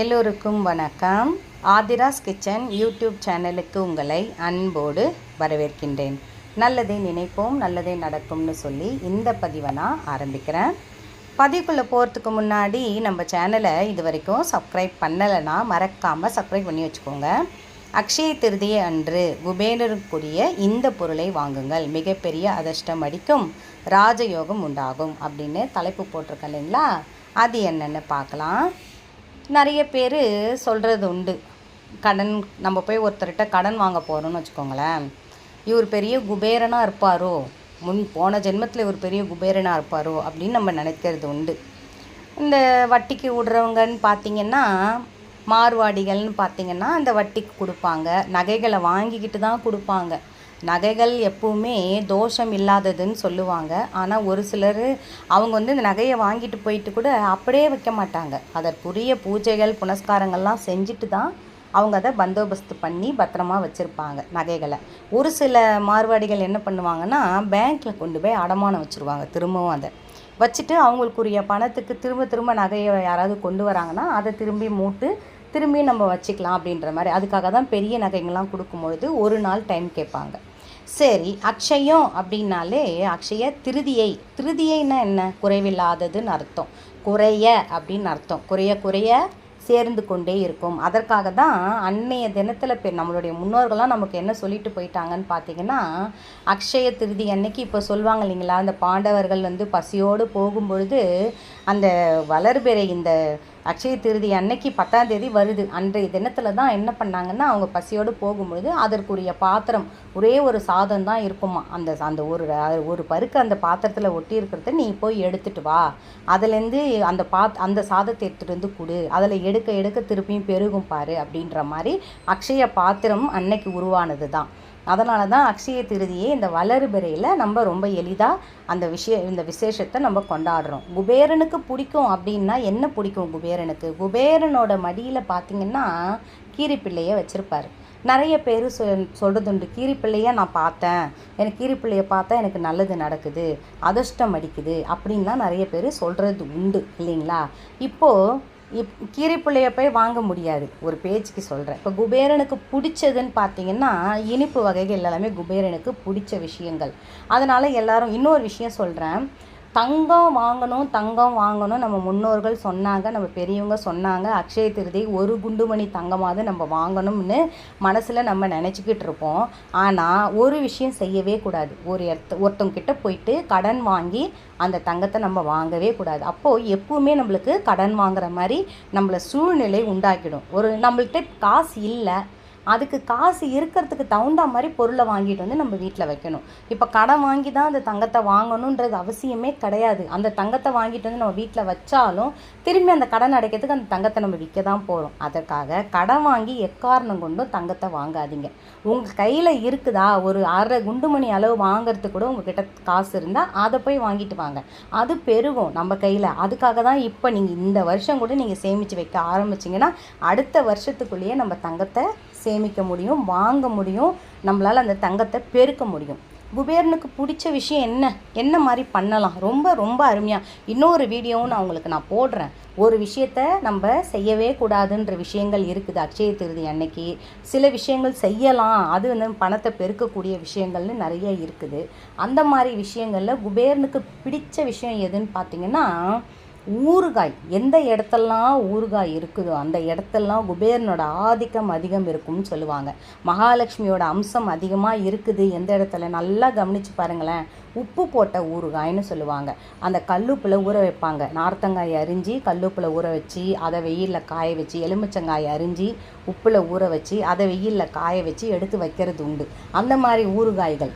எல்லோருக்கும் வணக்கம். Aadhira's kitchen YouTube சேனலுக்கு உங்களை அன்போடு வரவேற்கின்றேன். நல்லதே நினைப்போம், நல்லதே நடக்கும்னு சொல்லி இந்த பதிவை நான் ஆரம்பிக்கிறேன். பதிவுக்குள்ளே போகிறதுக்கு முன்னாடி நம்ம சேனலை இது வரைக்கும் சப்ஸ்கிரைப் பண்ணலைன்னா மறக்காமல் சப்ஸ்கிரைப் பண்ணி வச்சுக்கோங்க. அக்ஷய திருதியை அன்று குபேரருக்குரிய இந்த பொருளை வாங்குங்கள், மிகப்பெரிய அதிர்ஷ்டம் அடிக்கும், ராஜயோகம் உண்டாகும் அப்படின்னு தலைப்பு போட்டிருக்கேன் இல்லைங்களா? அது என்னென்னு பார்க்கலாம். நிறைய பேர் சொல்கிறது உண்டு, கடன் நம்ம போய் ஒருத்தர்கிட்ட கடன் வாங்க போகிறோன்னு வச்சுக்கோங்களேன், இவர் பெரிய குபேரனாக இருப்பாரோ, போன ஜென்மத்தில் இவர் பெரிய குபேரனாக இருப்பாரோ அப்படின்னு நம்ம நினைக்கிறது உண்டு. இந்த வட்டிக்கு விடுறவங்கன்னு பார்த்திங்கன்னா, மார்வாடிகள்னு பார்த்திங்கன்னா அந்த வட்டிக்கு கொடுப்பாங்க, நகைகளை வாங்கிக்கிட்டு தான் கொடுப்பாங்க. நகைகள் எப்பவுமே தோஷம் இல்லாததுன்னு சொல்லுவாங்க. ஆனால் ஒரு சிலர் அவங்க இந்த நகையை வாங்கிட்டு போயிட்டு கூட அப்படியே வைக்க மாட்டாங்க. அதற்குரிய பூஜைகள் புனஸ்காரங்கள்லாம் செஞ்சுட்டு தான் அவங்க அதை பந்தோபஸ்து பண்ணி பத்திரமா வச்சுருப்பாங்க நகைகளை. ஒரு சில மார்வாடிகள் என்ன பண்ணுவாங்கன்னா, பேங்க்கில் கொண்டு போய் அடமானம் வச்சுருவாங்க. திரும்பவும் அதை வச்சுட்டு அவங்களுக்குரிய பணத்துக்கு திரும்ப நகையை யாராவது கொண்டு வராங்கன்னா அதை திரும்பி மூட்டு திரும்பி நம்ம வச்சுக்கலாம் அப்படின்ற மாதிரி. அதுக்காக தான் பெரிய நகைங்கள்லாம் கொடுக்கும்பொழுது ஒரு நாள் டைம் கேட்பாங்க. சரி, அக்ஷயம் அப்படின்னாலே அக்ஷய திருதியைன்னா என்ன? குறைவில்லாததுன்னு அர்த்தம். குறைய அப்படின்னு அர்த்தம். குறைய சேர்ந்து கொண்டே இருக்கும். அதற்காக தான் அன்னைய தினத்தில் நம்மளுடைய முன்னோர்கள்லாம் நமக்கு என்ன சொல்லிட்டு போயிட்டாங்கன்னு பார்த்தீங்கன்னா, அக்ஷய திருதி அன்னைக்கு இப்போ சொல்லுவாங்க இல்லைங்களா, அந்த பாண்டவர்கள் பசியோடு போகும்பொழுது அந்த வளர்பிறை இந்த அக்ஷய திருதி அன்னைக்கு 10ஆம் தேதி வருது. அன்றைய தினத்தில் தான் என்ன பண்ணாங்கன்னா, அவங்க பசியோடு போகும்பொழுது அதற்குரிய பாத்திரம் ஒரே ஒரு சாதம் தான் இருக்குமா. அந்த ஒரு பருக்கு அந்த பாத்திரத்தில் ஒட்டி இருக்கிறத நீ போய் எடுத்துகிட்டு வா, அதுலேருந்து அந்த சாதத்தை எடுத்துகிட்டு வந்து கொடு, அதில் எடுக்க திருப்பியும் பெருகும் பாரு அப்படின்ற மாதிரி அக்ஷய பாத்திரம் அன்னைக்கு உருவானது தான். அதனால தான் அக்ஷய திருதியை இந்த வளர்பிறையில் நம்ம ரொம்ப எளிதாக இந்த விசேஷத்தை நம்ம கொண்டாடுறோம். குபேரனுக்கு பிடிக்கும் அப்படின்னா என்ன பிடிக்கும் குபேரனுக்கு? குபேரனோட மடியில் பார்த்திங்கன்னா கீரிப்பிள்ளையை வச்சுருப்பார். நிறைய பேர் சொல்கிறதுண்டு, கீரிப்பிள்ளையை நான் பார்த்தேன், எனக்கு கீரிப்பிள்ளையை பார்த்தா எனக்கு நல்லது நடக்குது, அதிர்ஷ்டம் அடிக்குது அப்படின்லாம் நிறைய பேர் சொல்கிறது உண்டு இல்லைங்களா? இப்போது கீரிப்பிள்ளையை போய் வாங்க முடியாது, ஒரு பேச்சுக்கு சொல்கிறேன். இப்போ குபேரனுக்கு பிடிச்சதுன்னு பார்த்தீங்கன்னா இனிப்பு வகைகள் எல்லாமே குபேரனுக்கு பிடிச்ச விஷயங்கள். அதனால் எல்லாரும் இன்னொரு விஷயம் சொல்கிறேன், தங்கம் வாங்கணும் நம்ம முன்னோர்கள் சொன்னாங்க, நம்ம பெரியவங்க சொன்னாங்க. அக்ஷய திருதி ஒரு குண்டுமணி தங்கமாவது நம்ம வாங்கணும்னு மனசில் நம்ம நினச்சிக்கிட்டு இருப்போம். ஆனால் ஒரு விஷயம் செய்யவே கூடாது, ஒருத்தவங்கிட்ட போயிட்டு கடன் வாங்கி அந்த தங்கத்தை நம்ம வாங்கவே கூடாது. அப்போது எப்பவுமே நம்மளுக்கு கடன் வாங்குற மாதிரி நம்மளை சூழ்நிலை உண்டாக்கிடும். நம்மள்கிட்ட காசு இல்லை, அதுக்கு காசு இருக்கிறதுக்கு தகுந்த மாதிரி பொருளை வாங்கிட்டு நம்ம வீட்டில் வைக்கணும். இப்போ கடன் வாங்கி தான் அந்த தங்கத்தை வாங்கணுன்றது அவசியமே கிடையாது. அந்த தங்கத்தை வாங்கிட்டு நம்ம வீட்டில் வச்சாலும் திரும்பி அந்த கடன் அடைக்கிறதுக்கு அந்த தங்கத்தை நம்ம விற்க தான் போகிறோம். அதற்காக கடன் வாங்கி எக்காரணம் கொண்டும் தங்கத்தை வாங்காதீங்க. உங்கள் கையில் இருக்குதா, ஒரு 1/2 குண்டுமணி அளவு வாங்கிறதுக்கு கூட உங்ககிட்ட காசு இருந்தால் அதை போய் வாங்கிட்டு வாங்க, அது பெருகும் நம்ம கையில். அதுக்காக தான் இப்போ நீங்கள் இந்த வருஷம் கூட நீங்கள் சேமித்து வைக்க ஆரம்பிச்சிங்கன்னா அடுத்த வருஷத்துக்குள்ளேயே நம்ம தங்கத்தை சேமிக்க முடியும், வாங்க முடியும், நம்மளால் அந்த தங்கத்தை பெருக்க முடியும். குபேரனுக்கு பிடிச்ச விஷயம் என்ன மாதிரி பண்ணலாம்? ரொம்ப அருமையாக இன்னொரு வீடியோவும் நான் போடுறேன். ஒரு விஷயத்தை நம்ம செய்யவே கூடாதுன்ற விஷயங்கள் இருக்குது அக்ஷய திருதி அன்னைக்கு. சில விஷயங்கள் செய்யலாம், அது பணத்தை பெருக்கக்கூடிய விஷயங்கள்னு நிறைய இருக்குது. அந்த மாதிரி விஷயங்களில் குபேரனுக்கு பிடிச்ச விஷயம் எதுன்னு பார்த்திங்கன்னா ஊறுகாய். எந்த இடத்தெல்லாம் ஊறுகாய் இருக்குதோ அந்த இடத்தெல்லாம் குபேரனோட ஆதிக்கம் அதிகம் இருக்கும்னு சொல்லுவாங்க. மகாலட்சுமியோட அம்சம் அதிகமாக இருக்குது எந்த இடத்துல நல்லா கவனித்து பாருங்களேன். உப்பு போட்ட ஊறுகாய்னு சொல்லுவாங்க. அந்த கல்லுப்பில் ஊற வைப்பாங்க, நார்த்தங்காயை அரிஞ்சு கல்லுப்பில் ஊற வச்சு அதை வெயிலில் காய வச்சு, எலுமிச்சங்காயை அரிஞ்சு உப்பில் ஊற வச்சு அதை வெயிலில் காய வச்சு எடுத்து வைக்கிறது உண்டு. அந்த மாதிரி ஊறுகாய்கள்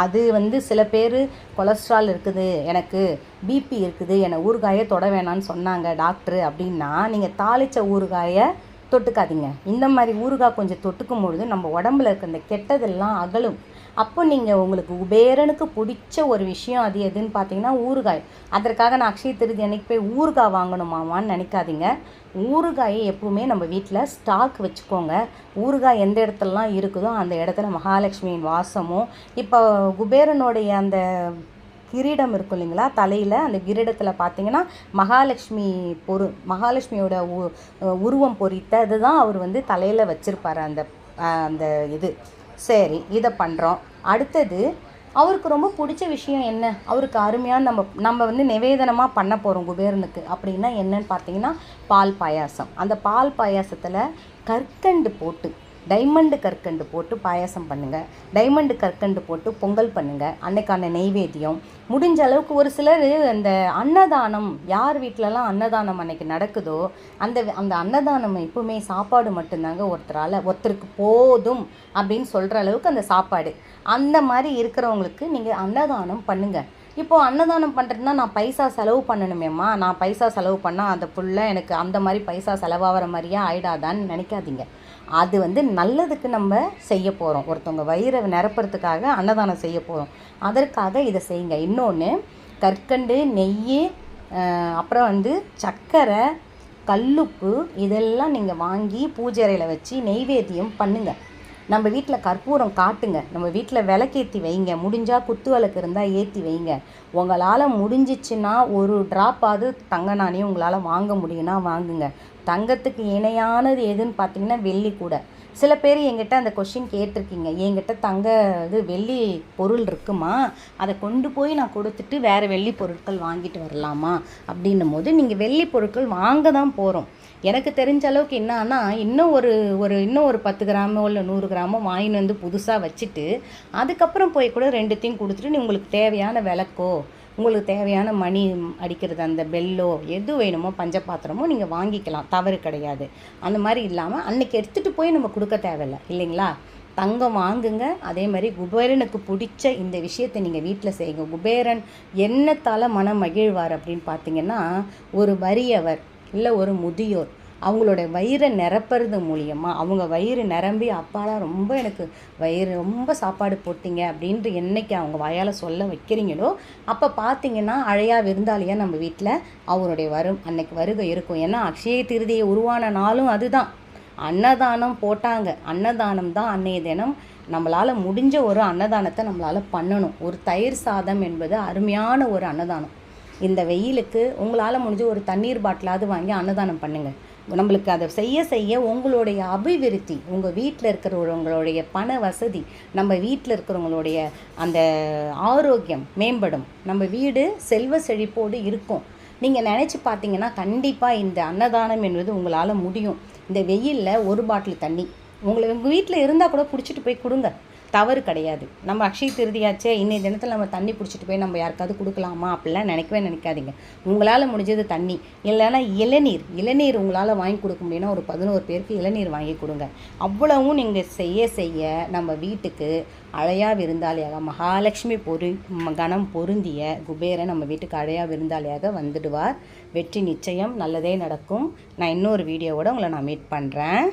அது சில பேர் கொலஸ்ட்ரால் இருக்குது, எனக்கு பிபி இருக்குது, என்னை ஊறுகாயை தொட வேணான்னு சொன்னாங்க டாக்டரு அப்படின்னா நீங்கள் தாளித்த ஊறுகாயை தொட்டுக்காதீங்க. இந்த மாதிரி ஊறுகாய் கொஞ்சம் தொட்டுக்கும் பொழுது நம்ம உடம்புல இருக்க இந்த கெட்டதெல்லாம் அகலும். அப்போ நீங்கள் உங்களுக்கு குபேரனுக்கு பிடிச்ச ஒரு விஷயம் அது எதுன்னு பார்த்தீங்கன்னா ஊறுகாய். அதற்காக நான் அக்ஷய திருதி அன்னைக்கு போய் ஊறுகாய் வாங்கணுமாமான்னு நினைக்காதீங்க. ஊறுகாயை எப்பவுமே நம்ம வீட்டில் ஸ்டாக் வச்சுக்கோங்க. ஊறுகாய் எந்த இடத்துலலாம் இருக்குதோ அந்த இடத்துல மகாலட்சுமியின் வாசமும் இப்போ குபேரனுடைய அந்த கிரீடம் இருக்கும் இல்லைங்களா தலையில், அந்த கிரீடத்தில் பார்த்தீங்கன்னா மகாலட்சுமியோட உருவம் பொறித்தது தான் அவர் வந்து தலையில் வச்சுருப்பார் அந்த அந்த இது. சரி, இதை பண்ணுறோம். அடுத்தது அவருக்கு ரொம்ப பிடிச்ச விஷயம் என்ன, அவருக்கு அருமையான நம்ம வந்து நிவேதனமாக பண்ண போகிறோம் குபேரனுக்கு அப்படின்னா என்னன்னு பார்த்தீங்கன்னா பால் பாயாசம். அந்த பால் பாயாசத்தில் கற்கண்டு போட்டு, டைமண்டு கற்கண்டு போட்டு பாயாசம் பண்ணுங்கள். டைமண்டு கற்கண்டு போட்டு பொங்கல் பண்ணுங்கள். அன்னைக்கான நெய்வேத்தியம் முடிஞ்ச அளவுக்கு. ஒரு சிலர் அந்த அன்னதானம், யார் வீட்டிலலாம் அன்னதானம் அன்னைக்கு நடக்குதோ அந்த அன்னதானம் எப்பவுமே சாப்பாடு மட்டும்தாங்க ஒருத்தருக்கு போதும் அப்படின்னு சொல்கிற அளவுக்கு அந்த சாப்பாடு. அந்த மாதிரி இருக்கிறவங்களுக்கு நீங்கள் அன்னதானம் பண்ணுங்கள். இப்போது அன்னதானம் பண்ணுறதுனா நான் பைசா செலவு பண்ணணுமேம்மா, நான் பைசா செலவு பண்ணால் அந்த ஃபுல்லாக எனக்கு அந்த மாதிரி பைசா செலவாகிற மாதிரியே ஆகிடாதான்னு நினைக்காதீங்க. அது வந்து நல்லதுக்கு நம்ம செய்ய போகிறோம். ஒருத்தவங்க வயிறை நிரப்புறதுக்காக அன்னதானம் செய்ய போகிறோம். அதற்காக இதை செய்யுங்க. இன்னொன்று, கற்கண்டு, நெய், அப்புறம் வந்து சர்க்கரை, கல்லுப்பு இதெல்லாம் நீங்கள் வாங்கி பூஜை அறையில் வச்சு நெய்வேத்தியம் பண்ணுங்கள். நம்ம வீட்டில் கற்பூரம் காட்டுங்க. நம்ம வீட்டில் விளக்கேற்றி வைங்க. முடிஞ்சால் குத்து விளக்கு இருந்தால் ஏற்றி வைங்க. உங்களால் முடிஞ்சிச்சுன்னா ஒரு ட்ராப்பாவது தங்க நாணயம் உங்களால் வாங்க முடியும்னா வாங்குங்க. தங்கத்துக்கு இணையானது எதுன்னு பார்த்தீங்கன்னா வெள்ளி கூட. சில பேர் என்கிட்ட அந்த கொஷின் கேட்டிருக்கீங்க, என்கிட்ட வெள்ளி பொருள் இருக்குமா, அதை கொண்டு போய் நான் கொடுத்துட்டு வேறு வெள்ளி பொருட்கள் வாங்கிட்டு வரலாமா அப்படின்னும் போது, நீங்கள் வெள்ளி பொருட்கள் வாங்க தான் போகிறோம். எனக்கு தெரிஞ்ச அளவுக்கு என்னன்னா, இன்னும் ஒரு 10 கிராமோ இல்லை 100 கிராமோ வாங்கின்னு வந்து புதுசாக வச்சுட்டு அதுக்கப்புறம் போய் கூட ரெண்டுத்தையும் கொடுத்துட்டு உங்களுக்கு தேவையான விளக்கோ, உங்களுக்கு தேவையான மணி அடிக்கிறது அந்த பெல்லோ எது வேணுமோ பஞ்சபாத்திரமோ நீங்கள் வாங்கிக்கலாம், தவறு கிடையாது. அந்த மாதிரி இல்லாமல் அன்றைக்கி எடுத்துகிட்டு போய் நம்ம கொடுக்க தேவையில்லை இல்லைங்களா. தங்கம் வாங்குங்க. அதே மாதிரி குபேரனுக்கு பிடிச்ச இந்த விஷயத்தை நீங்கள் வீட்டில் செய்யுங்க. குபேரன் என்னத்தால் மனம் மகிழ்வார் அப்படின்னு பார்த்தீங்கன்னா, ஒரு வறியவர் இல்லை ஒரு முதியோர் அவங்களோட வயிறை நிரப்புறது மூலியமாக, அவங்க வயிறு நிரம்பி அப்பாடா எனக்கு வயிறு ரொம்ப சாப்பாடு போட்டிங்க அப்படின்ட்டு என்னைக்கு அவங்க வாயால் சொல்ல வைக்கிறீங்களோ அப்போ பார்த்தீங்கன்னா அழையா விருந்தாளியாக நம்ம வீட்டில் அவருடைய அன்னைக்கு வருகை இருக்கும். ஏன்னா அக்ஷய திருதியை உருவான நாளும் அதுதான். அன்னதானம் போட்டாங்க. அன்னதானம் தான் அன்னைய தினம் நம்மளால் முடிஞ்ச ஒரு அன்னதானத்தை நம்மளால் பண்ணணும். ஒரு தயிர் சாதம் என்பது அருமையான ஒரு அன்னதானம். இந்த வெயிலுக்கு உங்களால் முடிஞ்ச ஒரு தண்ணீர் பாட்டிலாவது வாங்கி அன்னதானம் பண்ணுங்கள். நம்மளுக்கு அதை செய்ய உங்களுடைய அபிவிருத்தி, உங்கள் வீட்டில் இருக்கிறவங்களுடைய பண வசதி, நம்ம வீட்டில் இருக்கிறவங்களுடைய அந்த ஆரோக்கியம் மேம்படும். நம்ம வீடு செல்வ செழிப்போடு இருக்கும். நீங்கள் நினச்சி பார்த்தீங்கன்னா கண்டிப்பாக இந்த அன்னதானம் என்பது உங்களால் முடியும். இந்த வெயிலில் ஒரு பாட்டில் தண்ணி உங்கள் வீட்டில் இருந்தால் கூட பிடிச்சிட்டு போய் கொடுங்க, தவறு கிடையாது. நம்ம அக்ஷய திருதியாச்சே, இன்னைய தினத்தில் நம்ம தண்ணி பிடிச்சிட்டு போய் நம்ம யாருக்காவது கொடுக்கலாமா அப்படிலாம் நினைக்காதீங்க. உங்களால் முடிஞ்சது தண்ணி, இல்லைன்னா இளநீர் உங்களால் வாங்கி கொடுக்க முடியும்னா ஒரு 11 பேருக்கு இளநீர் வாங்கி கொடுங்க. அவ்வளவும் நீங்கள் செய்ய நம்ம வீட்டுக்கு அழையா விருந்தாளியாக மகாலட்சுமி கணம் பொருந்திய குபேரன் நம்ம வீட்டுக்கு அழையா விருந்தாளியாக வந்துடுவார். வெற்றி நிச்சயம், நல்லதே நடக்கும். நான் இன்னொரு வீடியோவோட உங்களை நான் மீட் பண்ணுறேன்.